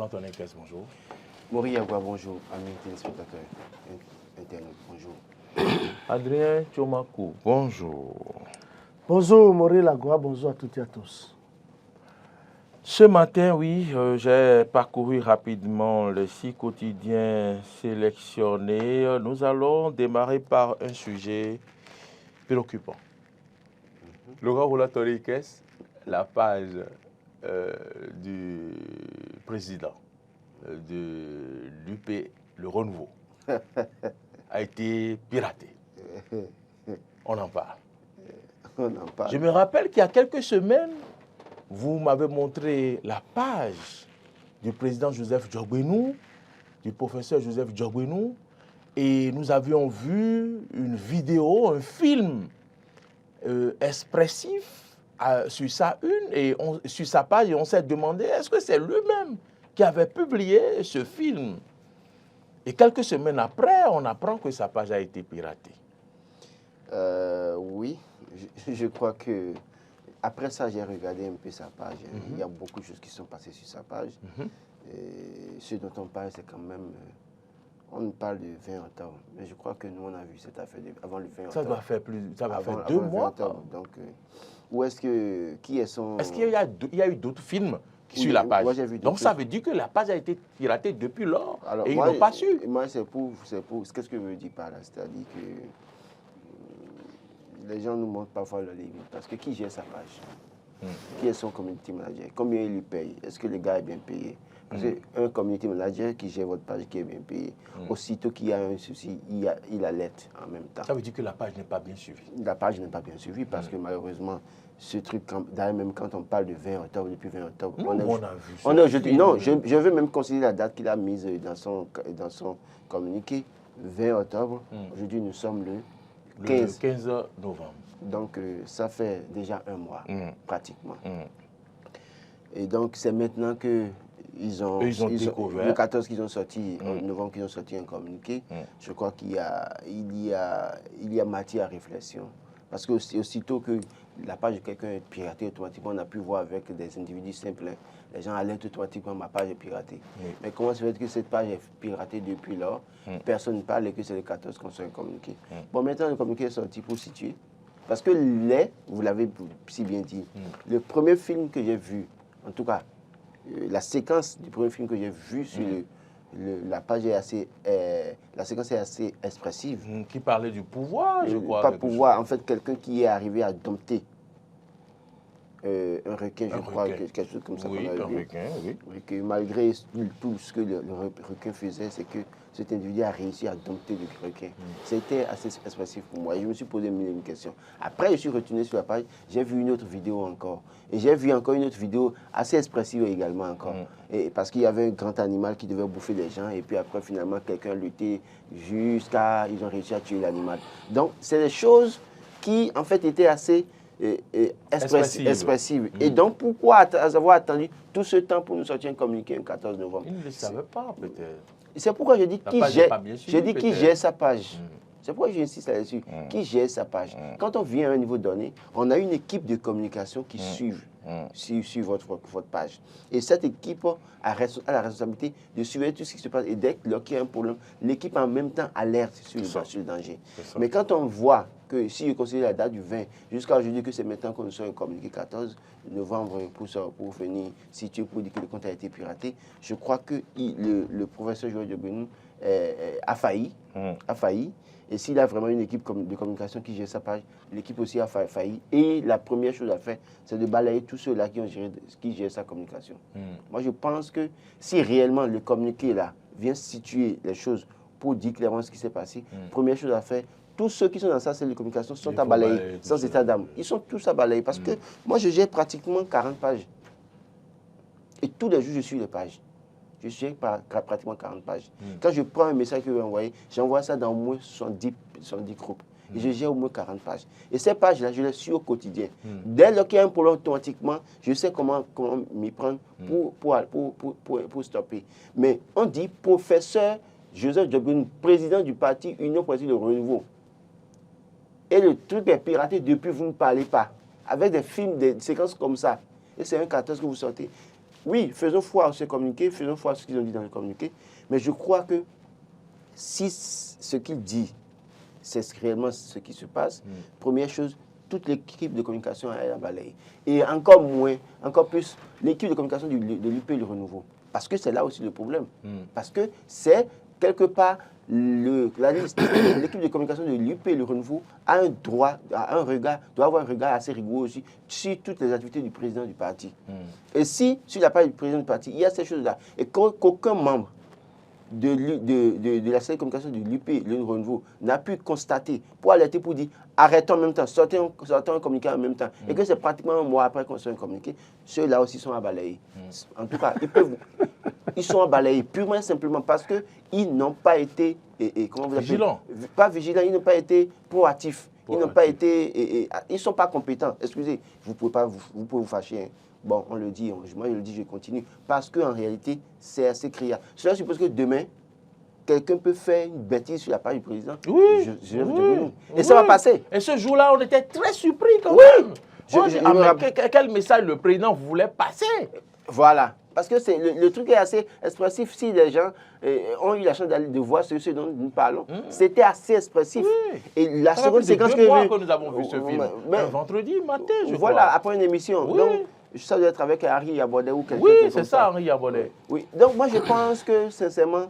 Antonin Kess, bonjour. Maurice Yagua, bonjour. Amis téléspectateurs, internautes, bonjour. Adrien Tchomakou, bonjour. Bonjour Maurice Yagua, bonjour à toutes et à tous. Ce matin, oui, j'ai parcouru rapidement les 6 quotidiens sélectionnés. Nous allons démarrer par un sujet préoccupant. Laurent Antonin Kess, la page du président de l'UP, le Renouveau, a été piratée. On en parle. On en parle. Je me rappelle qu'il y a quelques semaines, vous m'avez montré la page du président Joseph Djogbenou, du professeur Joseph Djogbenou, et nous avions vu une vidéo, un film expressif sur sa une et sur sa page, et on s'est demandé est-ce que c'est lui-même qui avait publié ce film. Et quelques semaines après, on apprend que sa page a été piratée. Oui, je crois que après ça, j'ai regardé un peu sa page. Il y a beaucoup de choses qui sont passées sur sa page. Et ce dont on parle, c'est quand même... on parle du 20 octobre, mais je crois que nous, on a vu cette affaire avant le 20 octobre. Ça doit faire avant 2 mois. Octobre, donc, où est-ce que... Qui est son... Est-ce qu'il y a eu d'autres films sur la page? Moi, j'ai vu donc ça veut dire que la page a été piratée depuis lors. Alors, et moi, ils n'ont pas su. Moi, c'est pour... Qu'est-ce que je veux dire par là? C'est-à-dire que les gens nous montrent parfois leur limite. Parce que qui gère sa page? Qui est son community manager? Combien il lui paye? Est-ce que le gars est bien payé? Parce qu'un community manager qui gère votre page, qui est bien payé, aussitôt qu'il y a un souci, il alerte en même temps. Ça veut dire que la page n'est pas bien suivie. La page n'est pas bien suivie parce que malheureusement, ce truc, d'ailleurs même quand on parle de 20 octobre, depuis 20 octobre, on a vu ça. Non, je veux même considérer la date qu'il a mise dans son communiqué, 20 octobre. Aujourd'hui, nous sommes le 15 novembre. Donc, ça fait déjà un mois, pratiquement. Et donc, c'est maintenant que ils ont découvert. Le 14 qu'ils ont sorti, en novembre qu'ils ont sorti un communiqué. Je crois qu'il y a matière à réflexion. Parce que aussitôt que la page de quelqu'un est piratée, automatiquement, on a pu voir avec des individus simples. Les gens alertent automatiquement, ma page est piratée. Mais comment se fait que cette page est piratée depuis lors? Personne ne parle et que c'est le 14 qu'on sort un communiqué. Bon, maintenant, le communiqué est sorti pour situer. Parce que vous l'avez si bien dit, le premier film que j'ai vu, en tout cas, la séquence du premier film que j'ai vu sur la page est assez, la séquence est assez expressive. Qui parlait du pouvoir, je crois. Pas pouvoir, en fait, quelqu'un qui est arrivé à dompter un requin, je crois, quelque chose comme ça. Oui, un requin, oui. Et que malgré tout ce que le requin faisait, c'est que cet individu a réussi à dompter le requin. C'était assez expressif pour moi. Et je me suis posé une question. Après, je suis retourné sur la page, j'ai vu une autre vidéo encore. Et j'ai vu encore une autre vidéo assez expressive également encore. Et parce qu'il y avait un grand animal qui devait bouffer les gens. Et puis après, finalement, quelqu'un luttait jusqu'à... Ils ont réussi à tuer l'animal. Donc, c'est des choses qui, en fait, étaient assez... expressive. Et donc, pourquoi avoir attendu tout ce temps pour nous sortir un communiqué le 14 novembre? Ils ne le savaient pas, peut-être. C'est pourquoi je dis qui gère sa page. C'est pourquoi j'insiste là-dessus. Qui gère sa page? Quand on vient à un niveau donné, on a une équipe de communication qui suit votre page. Et cette équipe a la responsabilité de suivre tout ce qui se passe. Et dès qu'il y a un problème, l'équipe en même temps alerte sur le danger. Mais quand on voit que si je considère la date du 20 jusqu'à aujourd'hui, que c'est maintenant qu'on sort un communiqué 14 novembre pour venir situer, pour dire que le compte a été piraté, je crois que le professeur Joël Djogbenou a failli. Et s'il a vraiment une équipe de communication qui gère sa page, l'équipe aussi a failli. Et la première chose à faire, c'est de balayer tous ceux-là qui gèrent sa communication. Moi, je pense que si réellement le communiqué là vient situer les choses pour dire clairement ce qui s'est passé, première chose à faire, tous ceux qui sont dans sa cellule de communication sont à balayer, sans état d'âme. Ils sont tous à balayer parce que moi, je gère pratiquement 40 pages. Et tous les jours, je suis les pages. Je suis pratiquement 40 pages. Quand je prends un message que je vais envoyer, j'envoie ça dans au moins 70 groupes. Et je gère au moins 40 pages. Et ces pages-là, je les suis au quotidien. Dès lors qu'il y a un problème, automatiquement, je sais comment m'y prendre pour stopper. Mais on dit professeur Joseph Djogbenou, président du parti Union Politique de Renouveau. Et le truc est piraté depuis, vous ne parlez pas. Avec des films, des séquences comme ça. Et c'est un 14 que vous sortez. Oui, faisons foi à ce communiqué, faisons foi à ce qu'ils ont dit dans le communiqué. Mais je crois que si ce qu'il dit, c'est réellement ce qui se passe, première chose, toute l'équipe de communication est à balayer. Et encore plus, l'équipe de communication de l'UP Le Renouveau. Parce que c'est là aussi le problème. Parce que c'est quelque part, l'équipe de communication de l'UP Le Renouveau a un droit, doit avoir un regard assez rigoureux aussi sur toutes les activités du président du parti. Et si, sur la part du président du parti, il y a ces choses-là, et qu'aucun membre de la cellule de communication de l'UP, Le Renouveau, n'a pu constater pour alerter, pour dire arrêtons en même temps, sortons un communiqué en même temps, et que c'est pratiquement un mois après qu'on sort un communiqué, ceux-là aussi sont à balayer. En tout cas, ils sont à balayer purement et simplement parce qu'ils n'ont pas été vigilants. Pas vigilants, ils n'ont pas été proactifs. Ils n'ont pas été, ils ne sont pas compétents. Excusez, vous pouvez vous fâcher. Hein. Bon, on le dit, moi je le dis, je continue. Parce qu'en réalité, c'est assez criard. Cela suppose que demain, quelqu'un peut faire une bêtise sur la part du président. Oui. Et ça va passer. Et ce jour-là, on était très surpris quand même. Quel message le président voulait passer? Voilà. Parce que le truc est assez expressif. Si les gens ont eu la chance de voir ce dont nous parlons, c'était assez expressif. Oui. Et la seconde séquence que nous avons vu ce film, un vendredi matin, je crois. Voilà, après une émission. Oui. Donc, ça doit être avec Henri Yabodé ou quelqu'un. Oui, c'est ça, Henri Yabodé. Oui. Donc, moi, je pense que, sincèrement,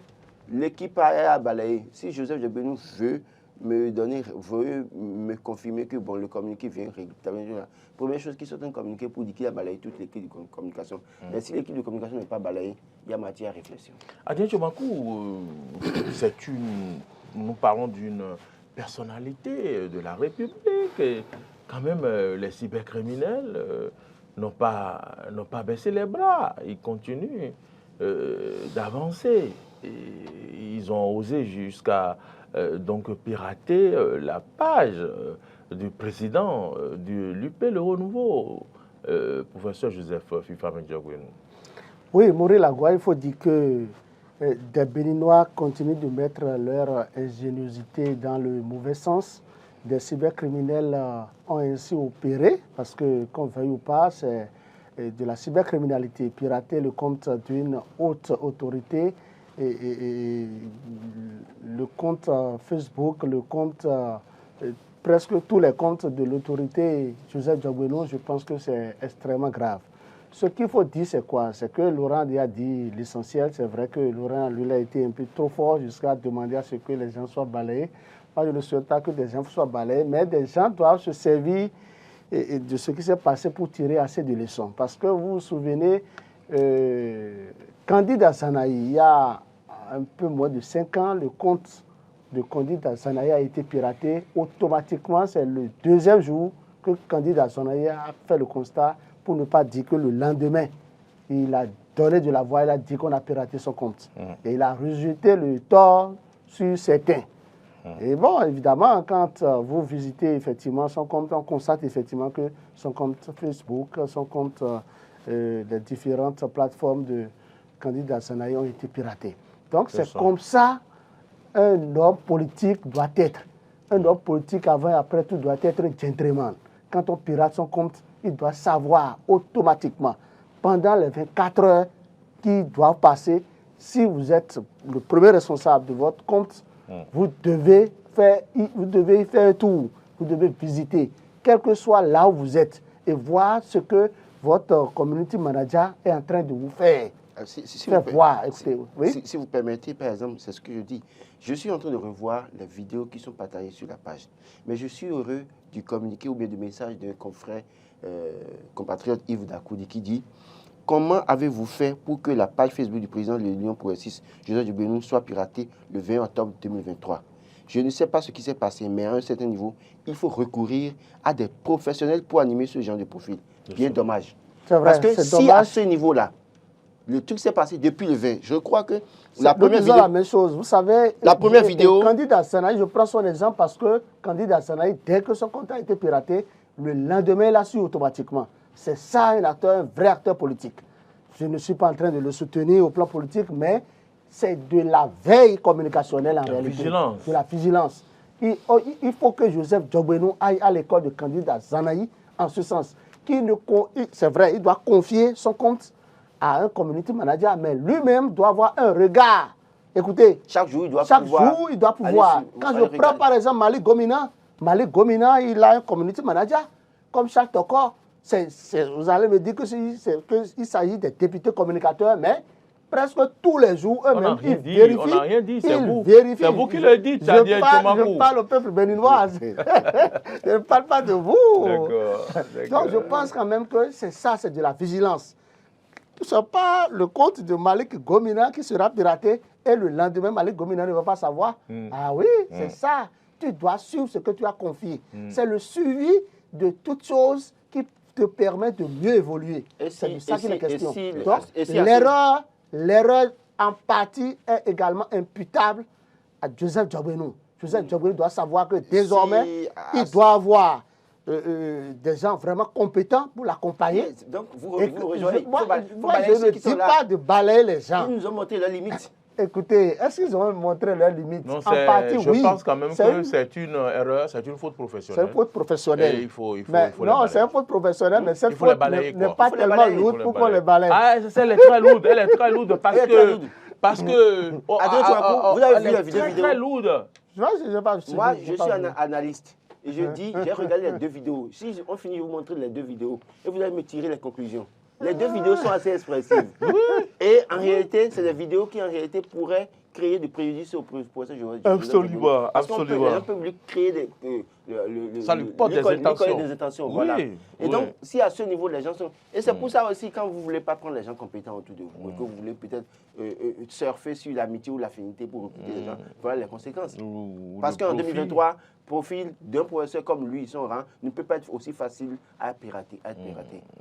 l'équipe a balayé. Si Joseph Djogbénou veut me confirmer que bon, le communiqué vient régulièrement. La première chose qui sort un communiqué pour dire qu'il a balayé toute l'équipe de communication. Mais si l'équipe de communication n'est pas balayée, il y a matière à réflexion. Adrien Tchobankou, nous parlons d'une personnalité de la République. Et quand même, les cybercriminels n'ont pas baissé les bras. Ils continuent d'avancer. Ils ont osé jusqu'à donc pirater la page du président de l'UP Le Renouveau, professeur Joseph Fifamé Djogbénou. Oui, Maurice Lagua, il faut dire que des Béninois continuent de mettre leur ingéniosité dans le mauvais sens. Des cybercriminels ont ainsi opéré, parce que, qu'on veuille ou pas, c'est de la cybercriminalité. Pirater le compte d'une haute autorité, et le compte Facebook, le compte, presque tous les comptes de l'autorité Joseph Djogbénou, je pense que c'est extrêmement grave. Ce qu'il faut dire, c'est quoi? C'est que Laurent a dit l'essentiel. C'est vrai que Laurent, lui, a été un peu trop fort jusqu'à demander à ce que les gens soient balayés. Moi, je ne souhaite pas que des gens soient balayés, mais des gens doivent se servir de ce qui s'est passé pour tirer assez de leçons. Parce que vous vous souvenez, Candide Assanaï, il y a un peu moins de 5 ans, le compte de Candide Assanaï a été piraté. Automatiquement, c'est le deuxième jour que Candide Assanaï a fait le constat, pour ne pas dire que le lendemain, il a donné de la voix, il a dit qu'on a piraté son compte. Et il a rejeté le tort sur certains. Et bon, évidemment, quand vous visitez effectivement son compte, on constate effectivement que son compte Facebook, son compte des différentes plateformes de Candide Assanaï ont été piratés. Donc c'est comme ça un homme politique doit être. Un homme politique, avant et après tout, doit être un gentleman. Quand on pirate son compte, il doit savoir automatiquement, pendant les 24 heures qui doivent passer, si vous êtes le premier responsable de votre compte, vous devez y faire un tour, vous devez visiter, quel que soit là où vous êtes, et voir ce que votre community manager est en train de vous faire. Si vous permettez, par exemple, c'est ce que je dis. Je suis en train de revoir les vidéos qui sont partagées sur la page. Mais je suis heureux du communiqué ou bien du message d'un confrère, compatriote Yves Dakoudi, qui dit « Comment avez-vous fait pour que la page Facebook du président de l'Union progressiste, Joseph Djogbénou, soit piratée le 20 octobre 2023 ? Je ne sais pas ce qui s'est passé, mais à un certain niveau, il faut recourir à des professionnels pour animer ce genre de profil. Bien dommage. C'est vrai, parce que si dommage. À ce niveau-là, le truc s'est passé depuis le 20. Je crois que la première vidéo... la même chose. Vous savez, la première vidéo... Candide Assanaï, je prends son exemple parce que Candide Assanaï, dès que son compte a été piraté, le lendemain, il a su automatiquement. C'est ça un acteur, un vrai acteur politique. Je ne suis pas en train de le soutenir au plan politique, mais c'est de la veille communicationnelle en réalité. Vigilance. De la vigilance. Il faut que Joseph Djogbénou aille à l'école de Candide Assanaï en ce sens. C'est vrai, il doit confier son compte à un community manager, mais lui-même doit avoir un regard. Écoutez, chaque jour, il doit pouvoir. Quand je prends par exemple Malik Gomina, il a un community manager, comme chaque Toko. Vous allez me dire qu'il s'agit des députés communicateurs, mais presque tous les jours, eux-mêmes, ils vérifient. On n'a rien dit, c'est vous. C'est vous qui le dites, je parle au peuple béninois. Je ne parle pas de vous. Donc je pense quand même que c'est de la vigilance. Ce n'est pas le compte de Malik Gomina qui sera piraté et le lendemain, Malik Gomina ne va pas savoir. Ah oui, c'est ça. Tu dois suivre ce que tu as confié. C'est le suivi de toutes choses qui te permet de mieux évoluer. C'est de ça qu'il est question. Donc, l'erreur en partie est également imputable à Joseph Djogbenou. Joseph Djogbenou doit savoir que désormais, il doit avoir des gens vraiment compétents pour l'accompagner. Donc, vous rejoignez. Moi, je ne dis pas de balayer les gens. Ils nous ont montré leurs limites. Écoutez, est-ce qu'ils ont montré leurs limites? Non, en partie, je pense quand même que c'est une erreur, c'est une faute professionnelle. C'est une faute professionnelle. Et il faut non, c'est une faute professionnelle, mais cette faute n'est pas tellement lourde pour qu'on les balaye. Ah, elle est très lourde. Elle est très lourde parce que... Vous avez vu la vidéo? Très lourde. Moi, je suis un analyste. Et je dis, j'ai regardé les deux vidéos. Si on finit de vous montrer les deux vidéos, et vous allez me tirer les conclusions. Les deux vidéos sont assez expressives. Et en réalité, c'est des vidéos qui en réalité pourraient créer du préjudice au professeur Joël. Absolument, absolument. On peut créer ça lui porte des intentions. Voilà. Et donc, si à ce niveau, les gens sont... Et c'est pour ça aussi, quand vous ne voulez pas prendre les gens compétents autour de vous, et que vous voulez peut-être surfer sur l'amitié ou l'affinité pour recruter les gens, voilà les conséquences. Parce qu'en 2023, profil d'un professeur comme lui, son rang, ne peut pas être aussi facile à pirater.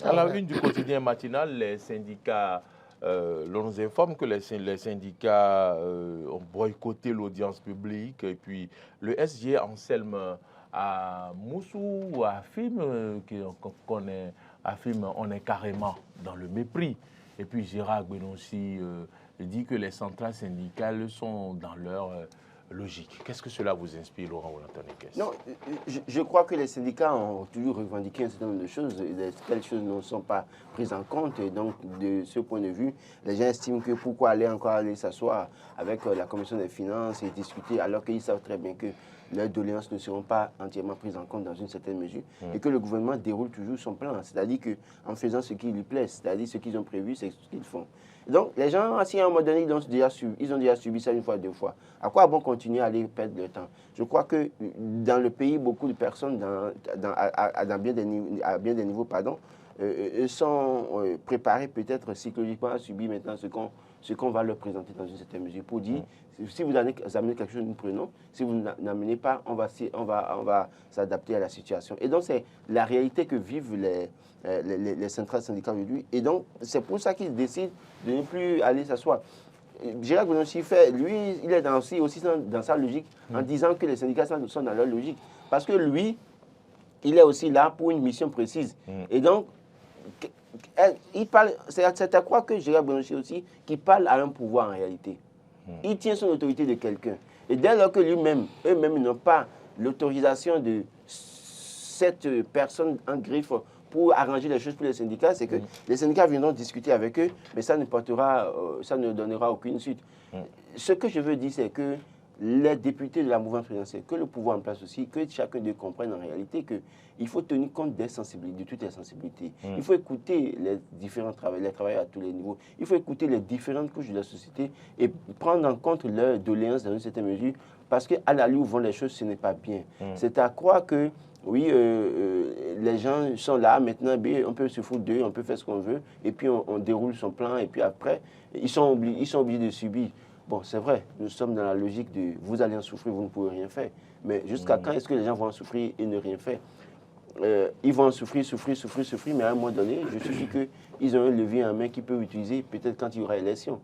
À la une du quotidien matinal, les syndicats... l'on nous informe que les syndicats ont boycotté l'audience publique et puis le SG Anselme à Moussou affirme on est carrément dans le mépris. Et puis Gérard Gbenossi dit que les centrales syndicales sont dans leur logique. Qu'est-ce que cela vous inspire, Laurent Olantonekes? Non, je crois que les syndicats ont toujours revendiqué un certain nombre de choses. Telles choses ne sont pas prises en compte. Et donc, de ce point de vue, les gens estiment que pourquoi aller s'asseoir avec la commission des finances et discuter alors qu'ils savent très bien que leurs doléances ne seront pas entièrement prises en compte dans une certaine mesure et que le gouvernement déroule toujours son plan. C'est-à-dire qu'en faisant ce qui lui plaît, c'est-à-dire ce qu'ils ont prévu, c'est ce qu'ils font. Donc, les gens, si à un moment donné, ils ont déjà subi ça une fois, deux fois, à quoi bon continuer à aller perdre le temps? Je crois que dans le pays, beaucoup de personnes, à bien des niveaux, sont préparées peut-être psychologiquement à subir maintenant ce qu'on va leur présenter dans une certaine mesure pour dire, si vous amenez quelque chose, nous prenons. Si vous n'amenez pas, on va s'adapter à la situation. Et donc, c'est la réalité que vivent les centrales syndicales aujourd'hui. Et donc, c'est pour ça qu'ils décident de ne plus aller s'asseoir. Gérard Gbenossi lui, il est aussi dans sa logique en disant que les syndicats sont dans leur logique. Parce que lui, il est aussi là pour une mission précise. Et donc, c'est à quoi que Gérard Gbenossi aussi, qui parle à un pouvoir en réalité. Il tient son autorité de quelqu'un. Et dès lors que eux-mêmes n'ont pas l'autorisation de cette personne en griffe pour arranger les choses pour les syndicats, c'est que les syndicats viendront discuter avec eux, mais ça ne donnera aucune suite. Ce que je veux dire, c'est que les députés de la mouvance présidentielle, que le pouvoir en place aussi, que chacun d'eux comprenne en réalité qu'il faut tenir compte des sensibilités, de toutes les sensibilités. Il faut écouter les travailleurs à tous les niveaux. Il faut écouter les différentes couches de la société et prendre en compte leurs doléances dans une certaine mesure, parce qu'à l'allure où vont les choses, ce n'est pas bien. C'est à croire que oui, les gens sont là, maintenant, on peut se foutre d'eux, on peut faire ce qu'on veut, et puis on déroule son plan, et puis après, ils sont obligés de subir. Bon, c'est vrai, nous sommes dans la logique de vous allez en souffrir, vous ne pouvez rien faire. Mais jusqu'à quand est-ce que les gens vont en souffrir et ne rien faire? Ils vont en souffrir, mais à un moment donné, je suis sûr qu'ils ont un levier en main qu'ils peuvent utiliser, peut-être quand il y aura élection.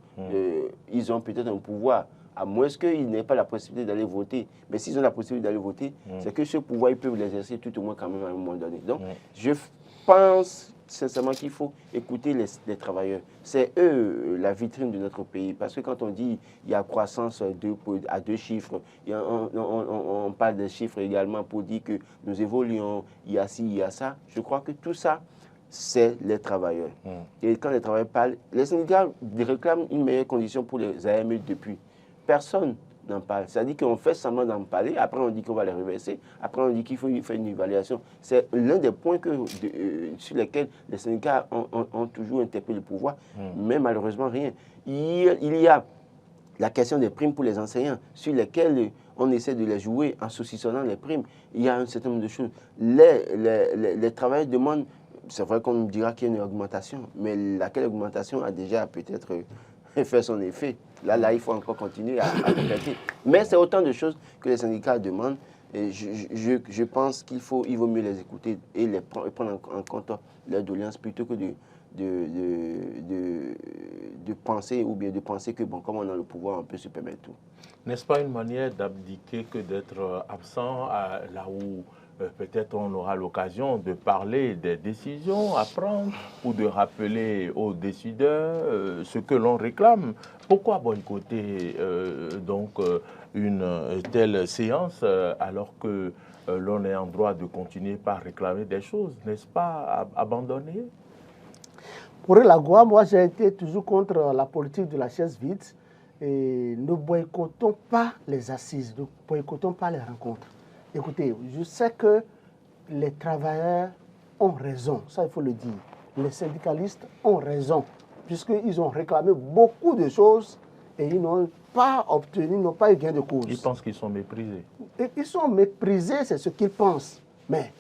Ils ont peut-être un pouvoir, à moins qu'ils n'aient pas la possibilité d'aller voter. Mais s'ils ont la possibilité d'aller voter, c'est que ce pouvoir, ils peuvent l'exercer tout au moins quand même à un moment donné. Donc, je pense sincèrement qu'il faut écouter les travailleurs. C'est eux la vitrine de notre pays. Parce que quand on dit il y a croissance à deux chiffres, on parle des chiffres également pour dire que nous évoluons, il y a ci, il y a ça. Je crois que tout ça c'est les travailleurs. Et quand les travailleurs parlent, les syndicats réclament une meilleure condition pour les AME depuis. Personne n'en parle. C'est-à-dire qu'on fait semblant d'en parler, après on dit qu'on va les reverser, après on dit qu'il faut faire une évaluation. C'est l'un des points sur lesquels les syndicats ont toujours interpellé le pouvoir, mais malheureusement rien. Il y a la question des primes pour les enseignants, sur lesquelles on essaie de les jouer en saucissonnant les primes. Il y a un certain nombre de choses. Les travailleurs demandent, c'est vrai qu'on nous dira qu'il y a une augmentation, mais laquelle augmentation a déjà peut-être fait son effet. Là, il faut encore continuer à compléter. Mais c'est autant de choses que les syndicats demandent. Et je pense qu'il vaut mieux les écouter et prendre en compte leurs doléances plutôt que de penser ou bien de penser que, bon, comme on a le pouvoir, on peut se permettre tout. N'est-ce pas une manière d'abdiquer que d'être absent là où peut-être on aura l'occasion de parler des décisions à prendre ou de rappeler aux décideurs ce que l'on réclame? Pourquoi boycotter une telle séance alors que l'on est en droit de continuer par réclamer des choses? N'est-ce pas abandonner? Pour Lagoa, moi j'ai été toujours contre la politique de la chaise vide. Et ne boycottons pas les assises, ne boycottons pas les rencontres. Écoutez, je sais que les travailleurs ont raison, ça il faut le dire. Les syndicalistes ont raison, puisqu'ils ont réclamé beaucoup de choses et ils n'ont pas obtenu, ils n'ont pas eu gain de cause. Ils pensent qu'ils sont méprisés. Et ils sont méprisés, c'est ce qu'ils pensent. Mais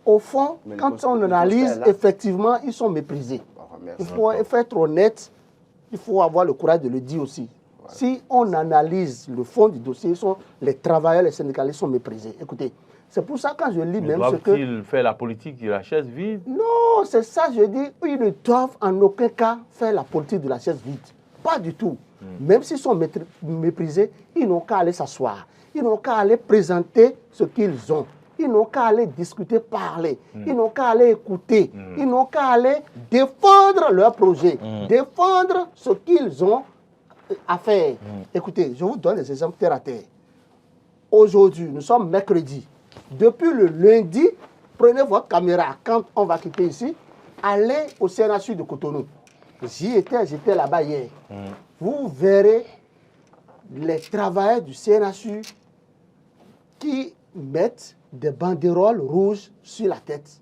au fond, quand on analyse, effectivement, ils sont méprisés. Il faut être honnête, il faut avoir le courage de le dire aussi. Voilà. Si on analyse le fond du dossier, les travailleurs, les syndicalistes sont méprisés. Écoutez, c'est pour ça quand je lis même ce que... Doivent-ils faire la politique de la chaise vide? Non, c'est ça, je dis, ils ne doivent en aucun cas faire la politique de la chaise vide. Pas du tout. Même s'ils sont méprisés, ils n'ont qu'à aller s'asseoir. Ils n'ont qu'à aller présenter ce qu'ils ont. Ils n'ont qu'à aller discuter, parler. Ils n'ont qu'à aller écouter. Ils n'ont qu'à aller défendre leur projet, défendre ce qu'ils ont à faire. Écoutez, je vous donne des exemples terre à terre. Aujourd'hui, nous sommes mercredi. Depuis le lundi, prenez votre caméra quand on va quitter ici, allez au CNHU de Cotonou. J'y étais, j'étais là-bas hier. Vous verrez les travailleurs du CNHU qui mettent des banderoles rouges sur la tête,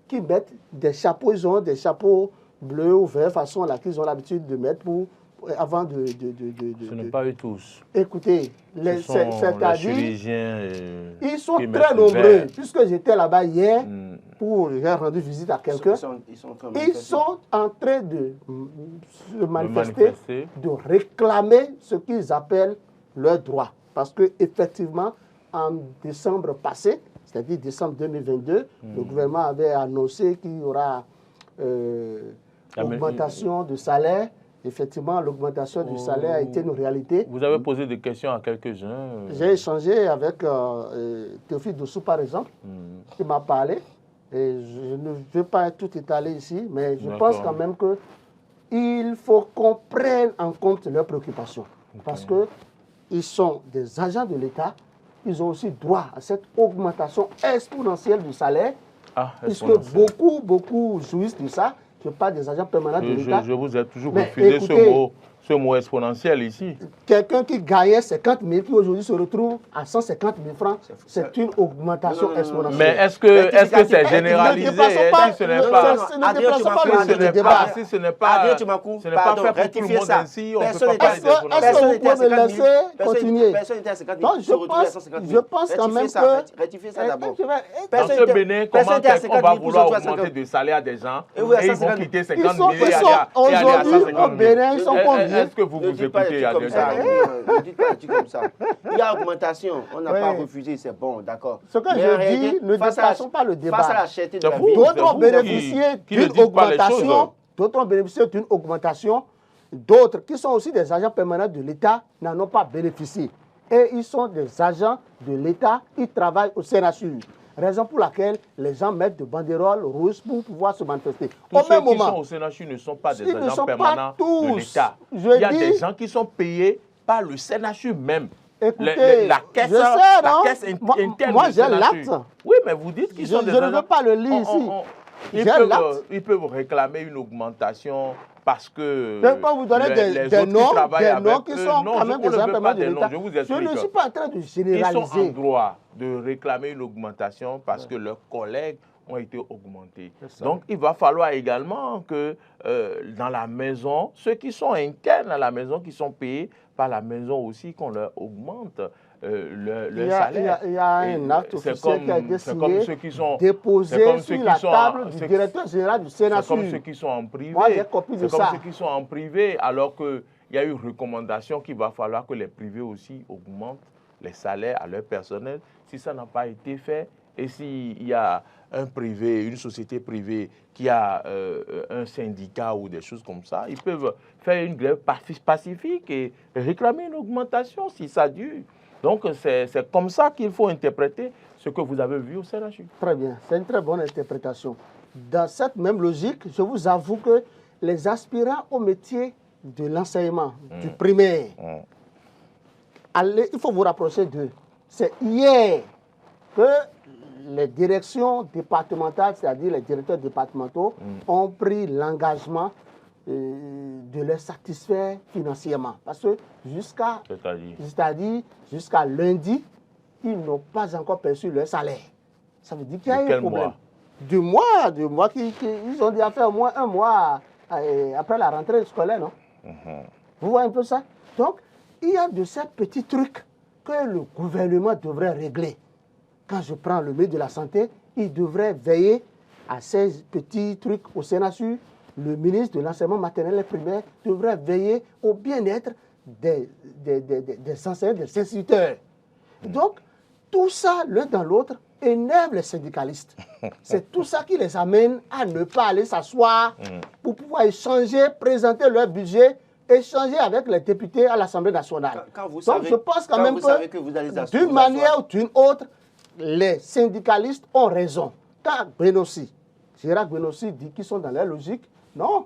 qui mettent des chapeaux, ils ont des chapeaux bleus ou verts, façon là qu'ils ont l'habitude de mettre avant de... Ce n'est pas eux tous. Écoutez, c'est-à-dire, ils sont très nombreux, puisque j'étais là-bas hier pour j'ai rendu visite à quelqu'un. Ils sont en train de se manifester, de réclamer ce qu'ils appellent leurs droits. Parce qu'effectivement, en décembre passé, c'est-à-dire décembre 2022, le gouvernement avait annoncé qu'il y aura augmentation de salaire. Effectivement, l'augmentation du salaire a été une réalité. Vous avez posé des questions à quelques-uns. J'ai échangé avec Théophile Dossou, par exemple, qui m'a parlé. Et je ne vais pas tout étaler ici, mais je pense quand même qu'il faut qu'on prenne en compte leurs préoccupations. Parce qu'ils sont des agents de l'État. Ils ont aussi droit à cette augmentation exponentielle du salaire, puisque beaucoup jouissent de ça. Je parle des agents permanents de l'État. Je vous ai toujours refusé ce mot exponentiel ici. Quelqu'un qui gagnait 50 000, qui aujourd'hui se retrouve à 150 000 francs, c'est une augmentation exponentielle. Mais est-ce que c'est généralisé? Ce n'est pas... Si ce n'est pas fait pour tout le monde ainsi, on ne peut pas parler d'exponentiel. Est-ce que vous pouvez me laisser continuer? Je pense quand même que... Rectifiez ça d'abord. Dans ce Bénin, comment on va vouloir augmenter le salaire des gens et ils vont quitter 50 000 et aller à 150 000? Ils sont combien? Est-ce que vous vous écoutez? Ne dites pas comme ça. Il y a augmentation, on n'a pas refusé, c'est bon, d'accord. Ce que je dis, ne dépassons pas le débat. Face à la cherté de la vie, d'autres ont bénéficié d'une augmentation, d'autres ont bénéficié d'une augmentation, d'autres qui sont aussi des agents permanents de l'État n'en ont pas bénéficié. Et ils sont des agents de l'État, ils travaillent au CNHU. Raison pour laquelle les gens mettent des banderoles rouges pour pouvoir se manifester. Tous ceux qui sont au CNHU ne sont pas des agents permanents de l'État. Il y a des gens qui sont payés par le CNHU même. Écoutez, la caisse interne moi du j'ai CNHU. l'acte. Oui, mais vous dites qu'ils sont des agents... Je ne veux pas le lire ici. ils peuvent réclamer une augmentation parce que... Je ne peux pas vous donner des noms qui sont quand même des impléments de l'État. Je ne suis pas en train de généraliser. Ils sont en droit de réclamer une augmentation parce que leurs collègues ont été augmentés. Donc, il va falloir également que dans la maison, ceux qui sont internes à la maison, qui sont payés par la maison aussi, qu'on leur augmente le salaire. Il y a un acte officiel qui a été signé, déposé sur la table du directeur général du Sénat. C'est comme ceux qui sont en privé. Moi, j'ai copie de ça. C'est comme ceux qui sont en privé, alors qu'il y a eu recommandation qu'il va falloir que les privés aussi augmentent les salaires à leur personnel. Si ça n'a pas été fait, et s'il y a un privé, une société privée qui a un syndicat ou des choses comme ça, ils peuvent faire une grève pacifique et réclamer une augmentation si ça dure. Donc, c'est comme ça qu'il faut interpréter ce que vous avez vu au CNHU. Très bien, c'est une très bonne interprétation. Dans cette même logique, je vous avoue que les aspirants au métier de l'enseignement, du primaire, il faut vous rapprocher d'eux. C'est hier que les directions départementales, c'est-à-dire les directeurs départementaux, ont pris l'engagement de les satisfaire financièrement. Parce que jusqu'à lundi, ils n'ont pas encore perçu leur salaire. Ça veut dire qu'il y a un problème. Du mois ils ont déjà fait au moins un mois après la rentrée scolaire, non? Vous voyez un peu ça? Donc, il y a de ces petits trucs que le gouvernement devrait régler. Quand je prends le ministre de la Santé, il devrait veiller à ces petits trucs au CNHU. Le ministre de l'enseignement maternel et primaire devrait veiller au bien-être des enseignants, des instituteurs. Donc, tout ça, l'un dans l'autre, énerve les syndicalistes. C'est tout ça qui les amène à ne pas aller s'asseoir pour pouvoir échanger, présenter leur budget, échanger avec les députés à l'Assemblée nationale. Donc, je pense quand même que d'une manière ou d'une autre, les syndicalistes ont raison. Quand Gérard Benossi dit qu'ils sont dans leur logique, non.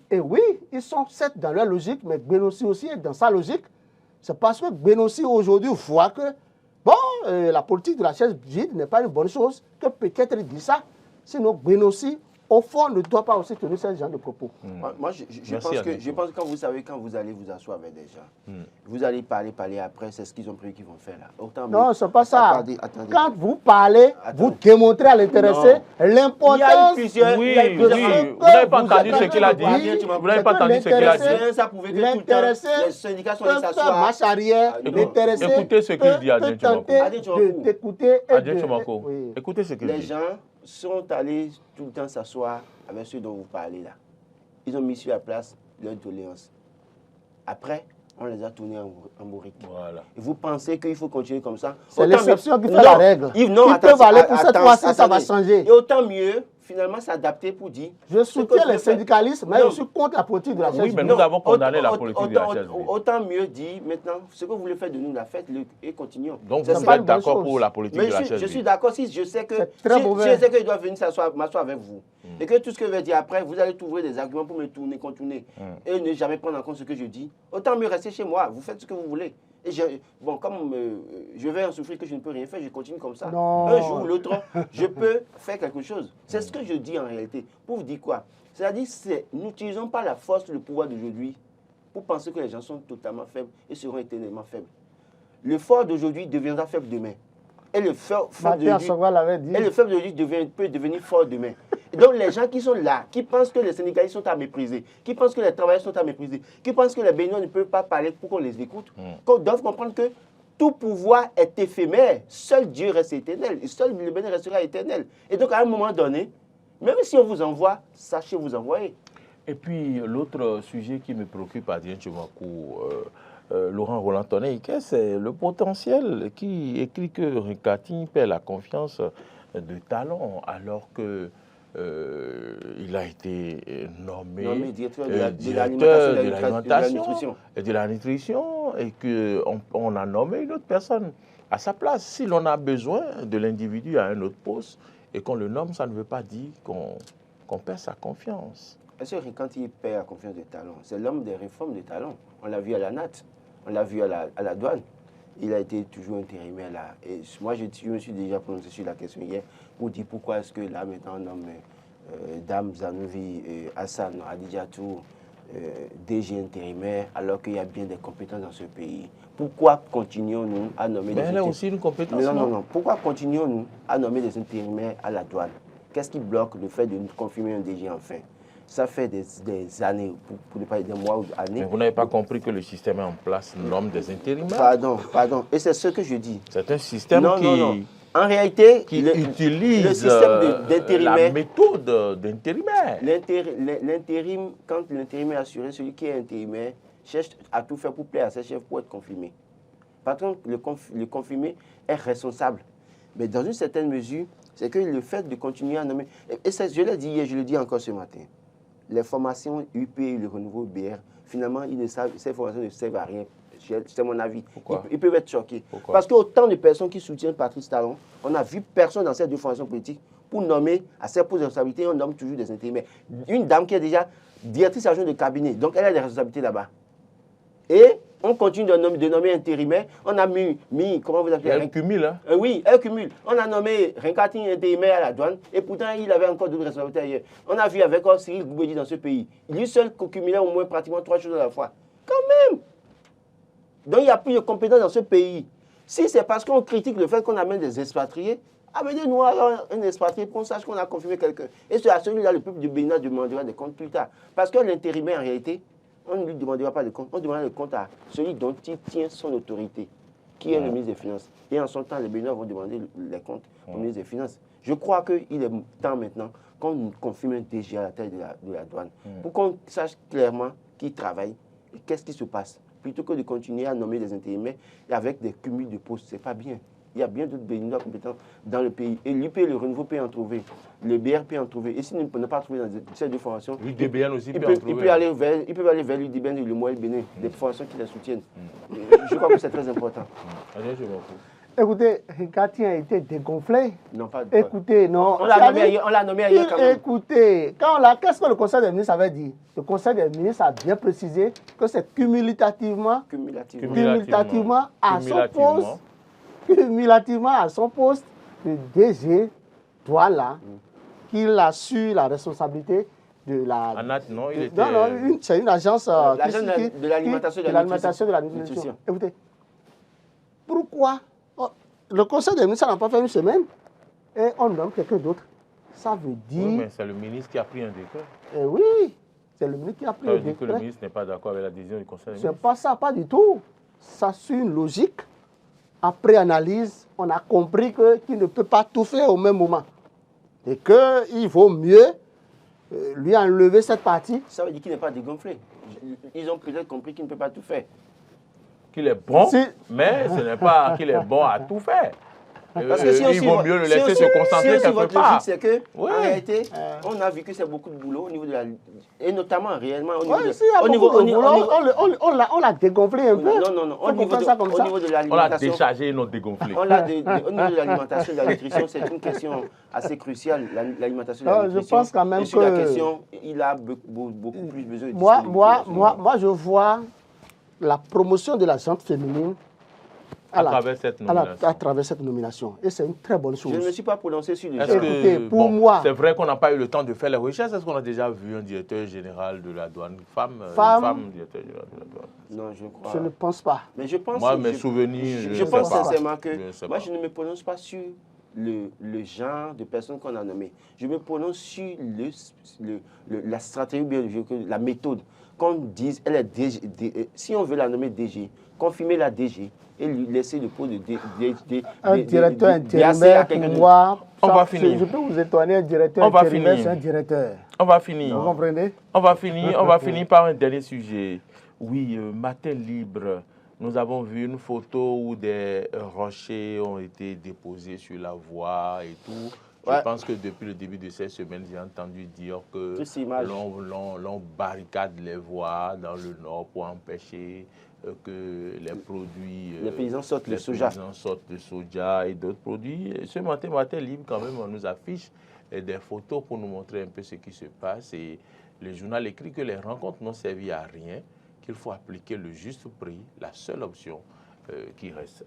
Et oui, ils sont certes dans leur logique, mais Benossi aussi est dans sa logique. C'est parce que Benossi aujourd'hui voit que la politique de la chaise vide n'est pas une bonne chose, que peut-être il dit ça. Sinon, Benossi, au fond, ne doit pas aussi tenir ce genre de propos. Moi, je pense que quand vous allez vous asseoir avec des gens, vous allez parler après, c'est ce qu'ils ont prévu qu'ils vont faire là. Non, ce n'est pas ça. Attendez. Quand vous parlez, vous démontrez à l'intéressé l'importance Vous n'avez pas entendu ce qu'il a dit. Vous n'avez pas entendu ce qu'il a dit. Ça pouvait que tout le temps, les syndicats sont allés s'asseoir. Marche arrière, l'intéressé. Écoutez ce qu'il dit, Adrien Tchomako. Écoutez ce qu'il dit. Les gens sont allés tout le temps s'asseoir avec ceux dont vous parlez là. Ils ont mis sur la place leur doléance. Après, on les a tournés en bourrique. Voilà. Et vous pensez qu'il faut continuer comme ça? C'est l'exception qui fait la règle. Ils peuvent aller pour cette fois-ci, ça va changer. Et autant mieux, finalement, s'adapter pour dire... Je soutiens les syndicalistes, mais je suis contre la politique de la chaise. Oui, mais nous avons condamné la politique de la chaise. Autant mieux dire, maintenant, ce que vous voulez faire de nous, faites-le et continuons. Donc, vous êtes d'accord pour la politique de la chaise. Je suis d'accord si je sais que je dois venir m'asseoir avec vous. Et que tout ce que je vais dire après, vous allez trouver des arguments pour me tourner, contourner. Et ne jamais prendre en compte ce que je dis. Autant mieux rester chez moi. Vous faites ce que vous voulez. Et comme je vais en souffrir que je ne peux rien faire, je continue comme ça. Non. Un jour ou l'autre, je peux faire quelque chose. C'est ce que je dis en réalité. Pour vous dire quoi? C'est-à-dire, n'utilisons pas la force, le pouvoir d'aujourd'hui pour penser que les gens sont totalement faibles et seront éternellement faibles. Le fort d'aujourd'hui deviendra faible demain. Et le faible d'aujourd'hui peut devenir fort demain. Et donc les gens qui sont là, qui pensent que les syndicalistes sont à mépriser, qui pensent que les travailleurs sont à mépriser, qui pensent que les Béninois ne peuvent pas parler pour qu'on les écoute, doivent comprendre que tout pouvoir est éphémère. Seul Dieu reste éternel. Et seul le Bénin restera éternel. Et donc à un moment donné, même si on vous envoie, sachez vous envoyer. Et puis l'autre sujet qui me préoccupe, Adrien Tchomako, Laurent Roland-Tonnet, c'est le potentiel qui écrit que Ricati perd la confiance de Talon alors que il a été nommé directeur de l'alimentation et de la nutrition et qu'on a nommé une autre personne à sa place. Si l'on a besoin de l'individu à un autre poste et qu'on le nomme, ça ne veut pas dire qu'on perd sa confiance. Est-ce que quand il perd la confiance de Talon, c'est l'homme des réformes de Talon. On l'a vu à la NAT, on l'a vu à la douane. il a été toujours intérimaire là. Et moi, je me suis déjà prononcé sur la question hier pour dire pourquoi est-ce que là, maintenant, on nomme Dame Zanovi, Hassan Adidjatou, DG intérimaire, alors qu'il y a bien des compétences dans ce pays. Pourquoi continuons-nous à nommer des intérimaires? Elle a aussi une compétence. Non. Pourquoi continuons-nous à nommer des intérimaires à la douane? Qu'est-ce qui bloque le fait de nous confirmer un DG enfin? Ça fait des années, pour ne pas dire des mois ou des années. Mais vous n'avez pas compris que le système est en place, nomme des intérimaires. Pardon. Et c'est ce que je dis. C'est un système Non. En réalité, qui utilise le système d'intérimaire, la méthode d'intérimaire. L'intérim, quand l'intérim est assuré, celui qui est intérimaire cherche à tout faire pour plaire à ses chefs pour être confirmé. Par contre, le confirmé est responsable. Mais dans une certaine mesure, c'est que le fait de continuer à nommer... Et je l'ai dit hier, je le dis encore ce matin. Les formations UP et le renouveau BR, finalement, ces formations ne servent à rien. C'est mon avis. Pourquoi? Ils peuvent être choqués. Pourquoi? Parce qu'autant de personnes qui soutiennent Patrice Talon, on n'a vu personne dans ces deux formations politiques pour nommer à ces postes de responsabilité, on nomme toujours des intérimaires. Une dame qui est déjà directrice adjointe de cabinet, donc elle a des responsabilités là-bas. Et on continue de nommer intérimaire. On a mis comment vous appelez? Elle cumule, hein? Oui, elle cumule. On a nommé Renkati intérimaire à la douane et pourtant il avait encore d'autres responsabilités ailleurs. On a vu avec Cyril Goubedi dans ce pays. Lui seul cumulait au moins pratiquement 3 choses à la fois. Quand même! Donc il n'y a plus de compétences dans ce pays. Si c'est parce qu'on critique le fait qu'on amène des expatriés, amenez-nous alors un expatrié pour qu'on sache qu'on a confirmé quelqu'un. Et c'est à celui-là, le peuple du Bénin demandera des comptes plus tard. Parce que l'intérimaire, en réalité, on ne lui demandera pas de compte, on demandera des comptes à celui dont il tient son autorité, qui est le ministre des Finances. Et en son temps, les Béninois vont demander les comptes au ministre des Finances. Je crois qu'il est temps maintenant qu'on confirme un DG à la tête de la douane, pour qu'on sache clairement qui travaille et qu'est-ce qui se passe. Plutôt que de continuer à nommer des intérimaires et avec des cumuls de postes, ce n'est pas bien. Il y a bien d'autres Béninois compétents dans le pays. Et l'UP, le renouveau peut en trouver. Le BR peut en trouver. Et s'il ne peut pas trouver dans ces deux formations, l'UDBN aussi peut en trouver. Il peut aller vers l'UDBN et le Moël Bénin, des formations qui les soutiennent. Je crois que c'est très important. Allez, je m'en fous. Écoutez, Renkati a été dégonflé. Non, pas écoutez, non. On l'a nommé ailleurs quand même. Écoutez, qu'est-ce que le Conseil des ministres avait dit? Le Conseil des ministres a bien précisé que c'est cumulativement à son poste, le DG douane qu'il assure la responsabilité de la... c'est une agence de l'alimentation et de la nutrition. Écoutez, pourquoi le Conseil des ministres n'a pas fait une semaine et on nomme quelqu'un d'autre? Ça veut dire... Oui, mais c'est le ministre qui a pris un décret. Oui, c'est le ministre qui a pris un décret. Que le ministre n'est pas d'accord avec la décision du Conseil des ministres. C'est pas ça, pas du tout. Ça suit une logique. Après analyse, on a compris qu'il ne peut pas tout faire au même moment. Et qu'il vaut mieux lui enlever cette partie. Ça veut dire qu'il n'est pas dégonflé. Ils ont peut-être compris qu'il ne peut pas tout faire. Qu'il est bon, mais ce n'est pas qu'il est bon à tout faire. Parce que il vaut mieux le laisser se concentrer quelque part. C'est que, en réalité, on a vu que c'est beaucoup de boulot au niveau de la... Et notamment, réellement, au niveau on l'a dégonflé un peu. Non. Au niveau de l'alimentation... On l'a déchargé et non dégonflé. Au niveau de l'alimentation et de la nutrition, c'est une question assez cruciale, l'alimentation et la nutrition. Je pense quand même et sur la question, il a beaucoup plus besoin de moi, je vois la promotion de la gente féminine à travers cette nomination. Et c'est une très bonne chose. Je ne me suis pas prononcé sur le Écoutez, pour moi... C'est vrai qu'on n'a pas eu le temps de faire les recherches. Est-ce qu'on a déjà vu un directeur général de la douane, une femme directeur général de la douane? Non, je crois. Je ne pense pas. Mais je pense... Moi, mes souvenirs, je pense sincèrement que... Moi, je ne me prononce pas sur le genre de personnes qu'on a nommées. Je me prononce sur la stratégie, bien la méthode. Qu'on dise, elle est DG, si on veut la nommer DG, confirmer la DG et lui laisser le pot de un directeur intérimaire pour moi. On va finir. Je peux vous étonner, un directeur intérimaire, c'est un directeur. On va finir. Vous comprenez? On va finir par un dernier sujet. Oui, Matin Libre. Nous avons vu une photo où des rochers ont été déposés sur la voie et tout. Je pense que depuis le début de cette semaine, j'ai entendu dire que l'on barricade les voies dans le nord pour empêcher que les produits... les paysans sortent le soja. Les paysans sortent le soja et d'autres produits. Ce Matin Libre, quand même, on nous affiche des photos pour nous montrer un peu ce qui se passe. Et le journal écrit que les rencontres n'ont servi à rien, qu'il faut appliquer le juste prix, la seule option qui reste?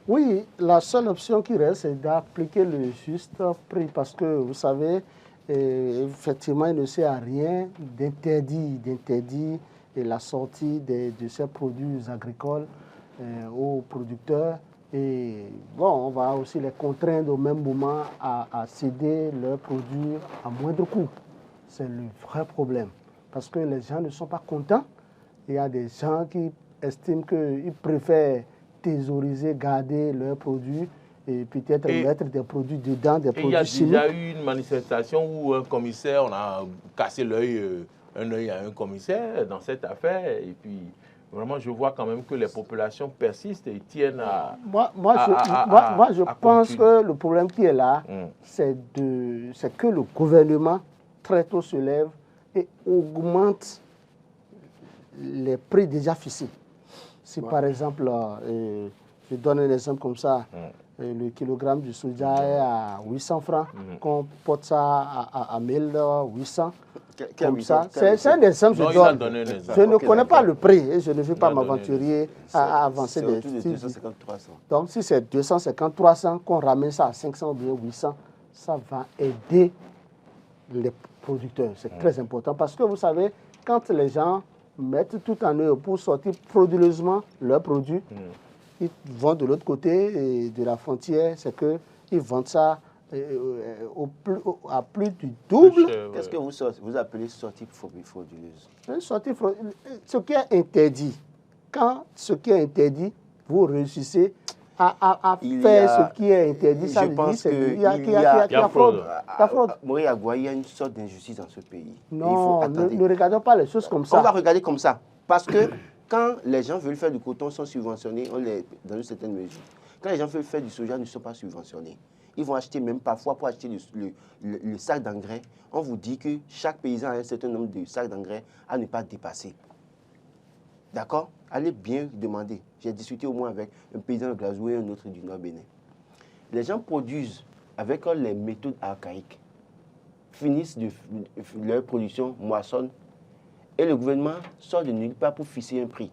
Oui, la seule option qui reste, c'est d'appliquer le juste prix parce que, vous savez, effectivement, il ne sert à rien d'interdire la sortie de ces produits agricoles aux producteurs. Et bon, on va aussi les contraindre au même moment à céder leurs produits à moindre coût. C'est le vrai problème. Parce que les gens ne sont pas contents. Il y a des gens qui estiment qu'ils préfèrent thésauriser, garder leurs produits et peut-être mettre des produits dedans, des produits chimiques. Il y a eu une manifestation où un commissaire, on a cassé un œil à un commissaire dans cette affaire. Et puis, vraiment, je vois quand même que les populations persistent et tiennent à... Moi, je pense que le problème qui est là, c'est que le gouvernement, très tôt, se lève et augmente les prix déjà fixés. Si par exemple, je donne un exemple comme ça, le kilogramme du soja est à 800 francs, qu'on porte ça à 1800, comme ça. C'est un exemple que je donne. Je ne connais pas le prix et je ne veux pas m'aventurer à avancer des prix. Donc si c'est 250, 300, qu'on ramène ça à 500 ou bien 800, ça va aider les producteurs. C'est très important parce que vous savez, quand les gens mettent tout en œuvre pour sortir frauduleusement leurs produits, ils vont de l'autre côté de la frontière, c'est qu'ils vendent ça à plus du double. Qu'est-ce que vous appelez sortie frauduleuse? Ce qui est interdit. Quand ce qui est interdit, vous réussissez à faire ce qui est interdit, ça veut dire qu'il y a fraude. Il y a une sorte d'injustice dans ce pays. Non, ne regardons pas les choses comme ça. On va regarder comme ça. Parce que quand les gens veulent faire du coton, sont subventionnés dans une certaine mesure. Quand les gens veulent faire du soja, ils ne sont pas subventionnés. Ils vont acheter même parfois pour acheter le sac d'engrais. On vous dit que chaque paysan a un certain nombre de sacs d'engrais à ne pas dépasser. D'accord? Allez bien demander. J'ai discuté au moins avec un paysan de Glasgow et un autre du Nord Bénin. Les gens produisent avec les méthodes archaïques, finissent leur production, moissonnent, et le gouvernement sort de nulle part pour fixer un prix.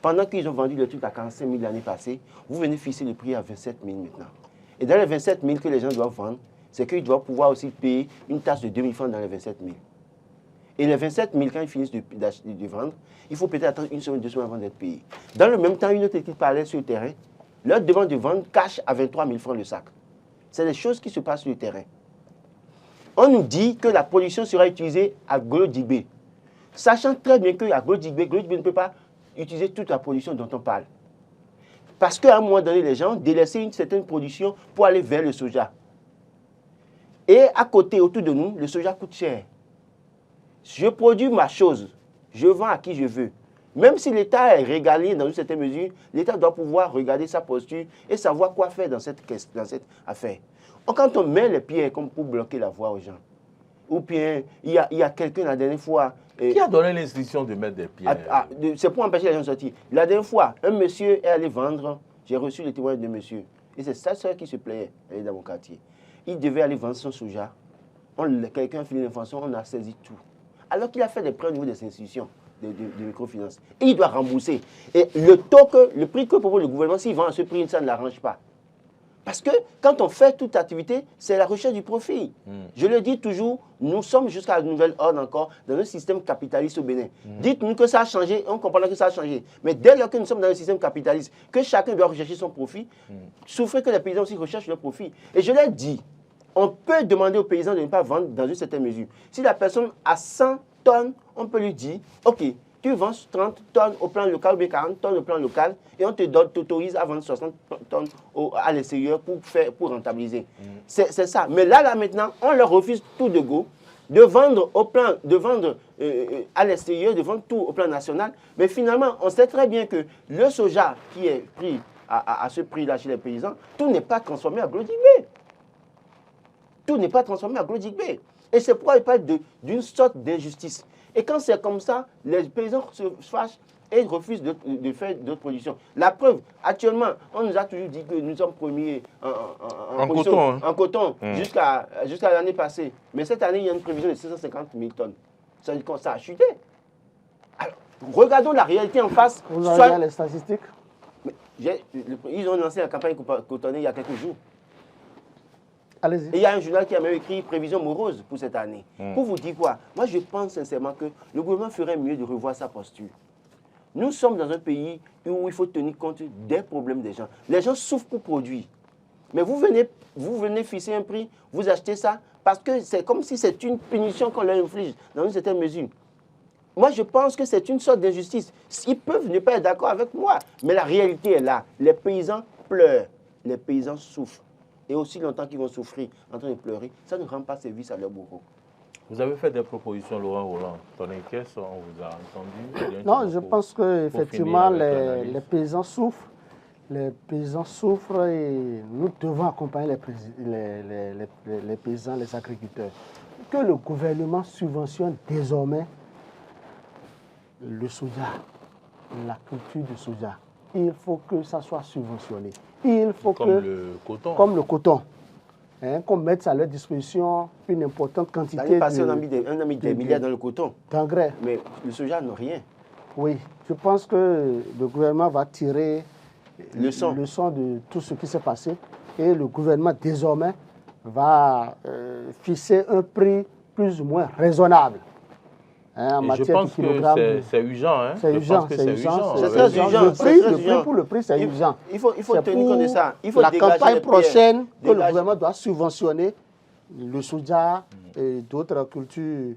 Pendant qu'ils ont vendu le truc à 45 000 l'année passée, vous venez fixer le prix à 27 000 maintenant. Et dans les 27 000 que les gens doivent vendre, c'est qu'ils doivent pouvoir aussi payer une taxe de 2 000 francs dans les 27 000. Et les 27 000, quand ils finissent de vendre, il faut peut-être attendre une semaine, 2 semaines avant d'être payé. Dans le même temps, une autre équipe parlait sur le terrain, leur demande de vendre cash à 23 000 francs le sac. C'est des choses qui se passent sur le terrain. On nous dit que la pollution sera utilisée à Golo-Djibé, sachant très bien qu'à Golo-Djibé ne peut pas utiliser toute la pollution dont on parle. Parce qu'à un moment donné, les gens délaissaient une certaine production pour aller vers le soja. Et à côté, autour de nous, le soja coûte cher. Je produis ma chose, je vends à qui je veux. Même si l'État est régalé dans une certaine mesure, l'État doit pouvoir regarder sa posture et savoir quoi faire dans cette affaire. Quand on met les pierres comme pour bloquer la voie aux gens, ou bien il y a quelqu'un la dernière fois... Qui a donné l'instruction de mettre des pierres? C'est pour empêcher les gens de sortir. La dernière fois, un monsieur est allé vendre, j'ai reçu le témoignage de monsieur, et c'est sa soeur qui se plaignait, elle est dans mon quartier. Il devait aller vendre son soja. Quelqu'un a fait l'information, on a saisi tout. Alors qu'il a fait des prêts au niveau des institutions de microfinance. Et il doit rembourser. Et le prix que propose le gouvernement, s'il vend à ce prix, ça ne l'arrange pas. Parce que quand on fait toute activité, c'est la recherche du profit. Je le dis toujours, nous sommes jusqu'à la nouvelle ordre encore dans un système capitaliste au Bénin. Dites-nous que ça a changé, on comprendra que ça a changé. Mais dès lors que nous sommes dans un système capitaliste, que chacun doit rechercher son profit, souffrez que les paysans aussi recherchent leur profit. Et je l'ai dit, on peut demander aux paysans de ne pas vendre dans une certaine mesure. Si la personne a 100 tonnes, on peut lui dire, OK, tu vends 30 tonnes au plan local ou bien 40 tonnes au plan local et on t'autorise à vendre 60 tonnes à l'extérieur pour rentabiliser. C'est ça. Mais là, maintenant, on leur refuse tout de go de vendre à l'extérieur, de vendre tout au plan national. Mais finalement, on sait très bien que le soja qui est pris à ce prix-là chez les paysans, tout n'est pas transformé à Golo-Djibé. Tout n'est pas transformé à Golo-Djibé. Et c'est pourquoi il parle d'une sorte d'injustice. Et quand c'est comme ça, les paysans se fâchent et refusent de faire d'autres productions. La preuve, actuellement, on nous a toujours dit que nous sommes premiers en coton jusqu'à l'année passée. Mais cette année, il y a une prévision de 650 000 tonnes. Ça veut dire que ça a chuté. Alors, regardons la réalité en face. Vous avez les statistiques? Mais ils ont lancé la campagne cotonnée il y a quelques jours. Allez-y. Et il y a un journal qui a même écrit prévision morose pour cette année. Pour vous dire quoi? Moi, je pense sincèrement que le gouvernement ferait mieux de revoir sa posture. Nous sommes dans un pays où il faut tenir compte des problèmes des gens. Les gens souffrent pour produire. Mais vous venez fixer un prix, vous achetez ça, parce que c'est comme si c'est une punition qu'on leur inflige dans une certaine mesure. Moi, je pense que c'est une sorte d'injustice. Ils peuvent ne pas être d'accord avec moi, mais la réalité est là. Les paysans pleurent, les paysans souffrent. Et aussi longtemps qu'ils vont souffrir en train de pleurer, ça ne rend pas service à leur bourreau. Vous avez fait des propositions, Laurent Roland. Tonnerre, on vous a entendu? Non, je pense qu'effectivement, les paysans souffrent. Les paysans souffrent et nous devons accompagner les paysans, les agriculteurs. Que le gouvernement subventionne désormais le soja, la culture du soja. Il faut que ça soit subventionné. Il faut le coton. Comme le coton. Hein, qu'on mette à leur disposition une importante quantité on a mis des milliards dans le coton. D'engrais. Mais le soja n'a rien. Oui, je pense que le gouvernement va tirer leçon de tout ce qui s'est passé et le gouvernement désormais va fixer un prix plus ou moins raisonnable. Hein, en et matière je pense de kilogramme. Que c'est urgent. Hein? C'est urgent. C'est très urgent. Le prix, c'est urgent. Il faut tenir compte de ça. Il faut la campagne prochaine que le gouvernement doit subventionner le soja et d'autres cultures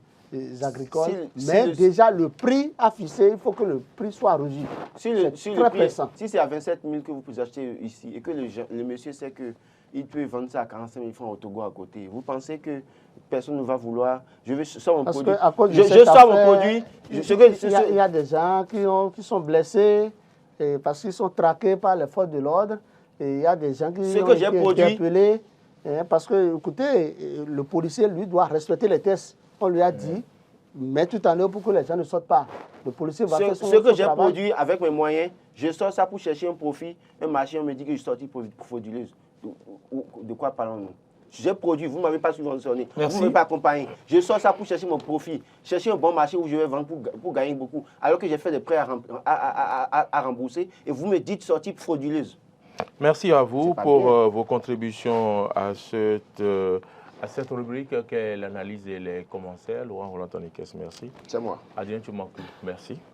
agricoles. Déjà, le prix affiché, il faut que le prix soit revu. Si c'est à 27 000 que vous pouvez acheter ici et que le monsieur sait qu'il peut vendre ça à 45 000 francs au Togo à côté, vous pensez que personne ne va vouloir? Je sors mon produit. Je sors mon produit. Il y a des gens qui sont blessés parce qu'ils sont traqués par les forces de l'ordre. Et il y a des gens qui ont été interpellés. Parce que, écoutez, le policier, lui, doit respecter les tests. On lui a dit, mets tout en œuvre pour que les gens ne sortent pas. Le policier va faire son travail. Ce que j'ai produit avec mes moyens, je sors ça pour chercher un profit. Un marché, on me dit que je sortis frauduleuse. De quoi parlons-nous? J'ai produit, vous ne m'avez pas subventionné, vous ne m'avez pas accompagné. Je sors ça pour chercher mon profit, chercher un bon marché où je vais vendre pour gagner beaucoup, alors que j'ai fait des prêts à rembourser et vous me dites sortie frauduleuse. Merci à vous pour vos contributions à cette rubrique qu'est l'analyse et les commentaires. Laurent Roland Tonnerre, merci. C'est moi. Adrien Tchoumankou, merci.